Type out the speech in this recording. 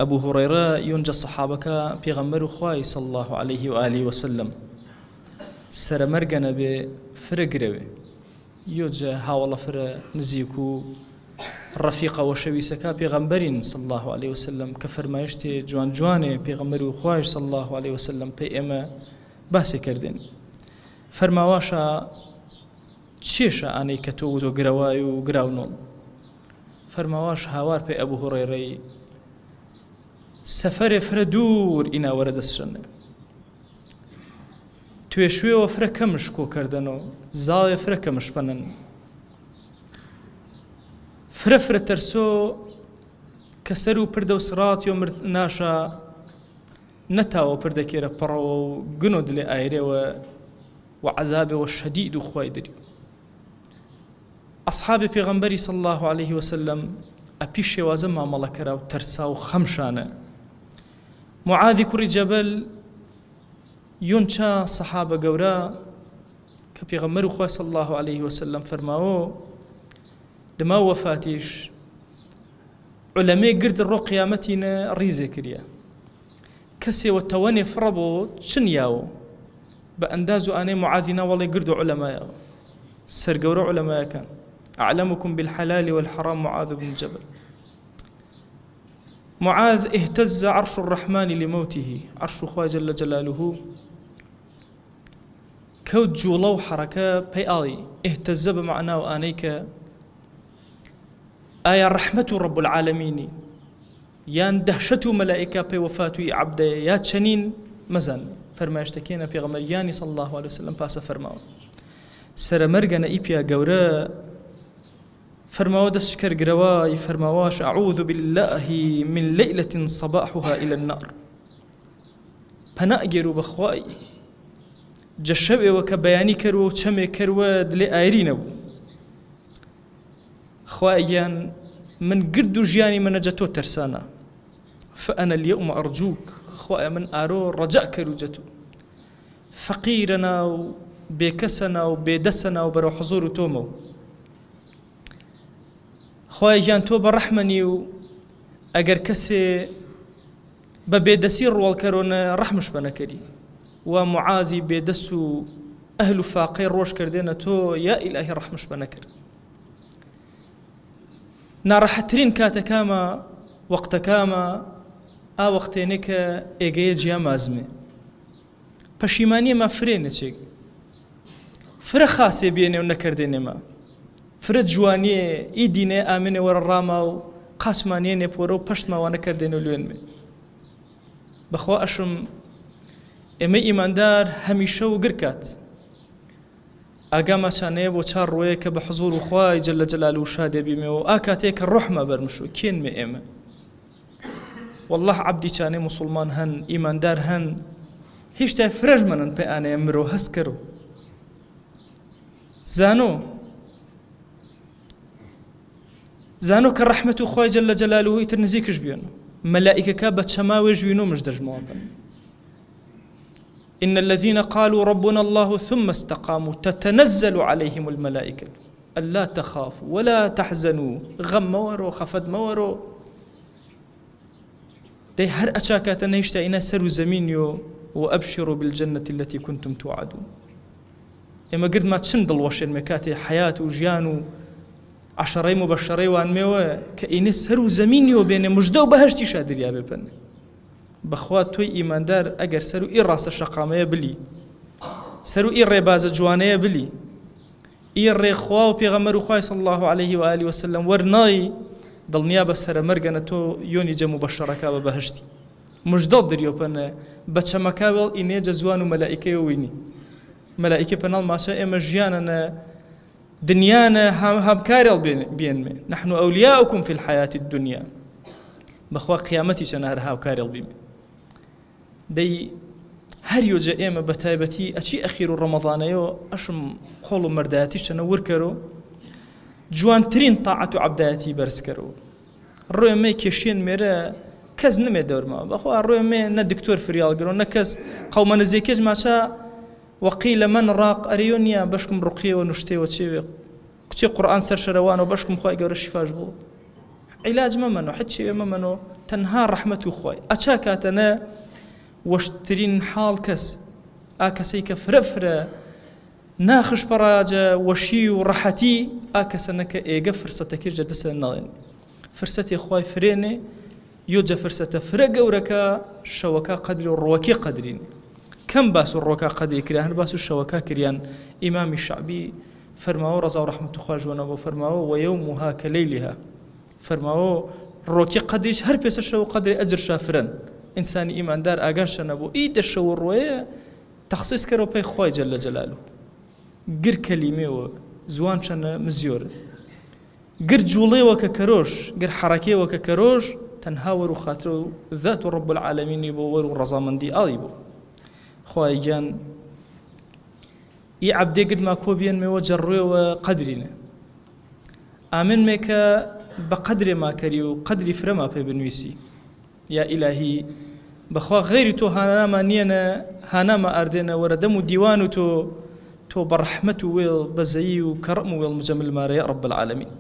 أبو هريرة ينجى الصحابة بيغمروا خواي صلى الله عليه وآله وسلم سرمرقنا بفرقروي يوجه هاولا فر نزيكو الرفيقة وشويسكا بيغمبرين صلى الله عليه وسلم كفر ما يشتي جوان جواني بيغمروا خواي صلى الله عليه وسلم بي إما باسي كردين فرماواشا چێشە ئانەی کە تۆ وزۆ گرەوای و گراونۆڵ فەرماواش هاوار پێ ئەبوو هوڕەیڕەی سەفەرێ فرە دوور ئیناوەرە دەسرنێ توێشوێەوە فرە کەمش کۆکردنەوە زاڵێ فرە کەمش پەنن فرە فرە تەرسۆ کە سەر و پردە و سڕات و مرد ناشە نەتاوە پردەکێرە پڕەوە و گنۆ دلێ ئایرێەوە و عەزابێەوە شەدید و خوای دەری أصحاب پیغمبری صلى الله عليه وسلم أبي شوازة ما ملكرا وترسا وخمشانة معاذ كري جبل ينشا صحابة قورا كبيغمر خواه صلى الله عليه وسلم فرماو دما وفاتيش علماء قرد الرو قيامتنا ريزي كريا كسي وتواني فربو شنياو بأندازو أنا معاذنا والله قردوا علماء سر قورا علماء كان أعلمكم بالحلال والحرام معاذ بن جبل معاذ اهتز عرش الرحمن لموته عرش خواه جل جلاله كوت جولو حركة بيالي اهتز بمعناه آنيك آية رحمة رب العالمين يان دهشة ملائكة بوفاته عبده يا تشنين مزن فرما اشتكينا في غمرياني صلى الله عليه وسلم باسا فرماو سر مرقنا إيبيا قورا فرماو دسكر قرواي فرماواش أعوذ بالله من ليلة صباحها إلى النار پناء بخواي جشبه وكبياني كرو چمه كرو دلي آيرينو خوايان من قرد جياني من جتو ترسانا فأنا اليوم أرجوك خوايا من آرو رجاء كرو جتو فقيرنا بكسنا وبدسنا وبرو حضور تومو خواهي جان تو برحمني و اگر كسي ببيدسير والكرون رحمش بنكري ومعاذي بيدسو أهل فاقير روش كردينا تو يا إلهي رحمش بنكر نار حترين كاما وقت كاما وقتينك ايجي جيا مازمي پشیمانی ما فرینه چی فر خاصه بینه و نکردنه ما فرد جوانیه ایدینه آمنه ور راما و قاسمانیه نپورو پشت ما و نکردنه لون می بخوا اشم اما ایماندار همیشه و گرکات اقام چانه و چار روی که به حضور خوای جل جلاله شاده بیمه و آکاته که روح ما برمشو کین می اما والله عبدی چانه مسلمان هن ایماندار هن هیچ تا فرج منن په آن امرو هس کرو زانو که رحمت خوای جل جلاله ایتر نزیکش بیان ملائکه که بچماوی جوینو مش دجموابن إن الذين قالوا ربنا الله ثم استقاموا تتنزل عليهم الملائكة ألا تخافوا ولا تحزنوا غم مورو خفد مورو دي هر أشاكات نيشتا إنا سروا زمينيو وأبشروا بالجنة التي كنتم توعدون إما قد ما تشندل وشين مكاتي حياة وجيانو عشرين مبشرين وان ميوه كإنه سروا زمينيو بين مجدو بهشتي شادر يا ببن بخوات توي إيمان دار أجر سروا إيه راس الشقامية بلي سروا إيه رباز جوانية بلي إيه رخوا وبيغمروا خواي صلى الله عليه وآله وسلم ورناي ضل نيابة سر مرقنا تو يوني جا مبشركا بهشتي مجدد دريو بنا بچمكاول إني جزوان ملائكة ويني ملائكة بنال ما شاء إما جيانا دنيانا هم كارل بين نحن أولياؤكم في الحياة الدنيا بخوا قيامتي شنهرها وكارل بين دي هر يوجا إما بتايبتي أشي أخير رمضان يو أشم قولوا مرداتي شنور كرو جوان ترين طاعة عبداتي برسكرو الرؤية ما يكشين ميرا كز نمي دور ما بخوا الرؤية ما ندكتور فريال قرون نكز قوما نزيكيج ما شاء وقيل من راق أريونيا باشكم رقية ونشتي وشي كتي قرآن سر شروان وباشكم خواهي قور الشفاج بو علاج ممنو حد شيء ممنو تنها رحمة أخوي أشاكاتنا واشترين حال كس آكسيك فرفرة ناخش براجة وشي ورحتي آكسنك إيجا فرصتك جدس النظين فرصتي أخوي فريني يوجا فرصة فرق وركا شوكا قدري والروكي قدرين كم باسو الروكا قدري كريان باسو الشوكا كريان إمام الشعبي فرماو رضا ورحمة خواج ونبو فرماو ويومها كليلها فرماو روكي قدريش هر بيس الشو قدري أجر شافرن إنساني إيمان دار آقاش نبو إيد الشو الروية تخصيص كرو بي خواي جل جلاله قر كلمة وزوان شن مزيور قر جولي وككروش قر حركي وككروش تنهاور وخاطرو ذات رب العالمين يبور ورزا من دي آيبو خواي جان عبدي قد ما كوبيان مي وجروي وقدرنا آمن ميكا بقدر ما كريو قدر فرما في بنويسي يا إلهي بخوا غير تو هاناما نينا هاناما أردنا وردمو ديوانو تو برحمته وبزيو كرمه والمجمل ماري يا رب العالمين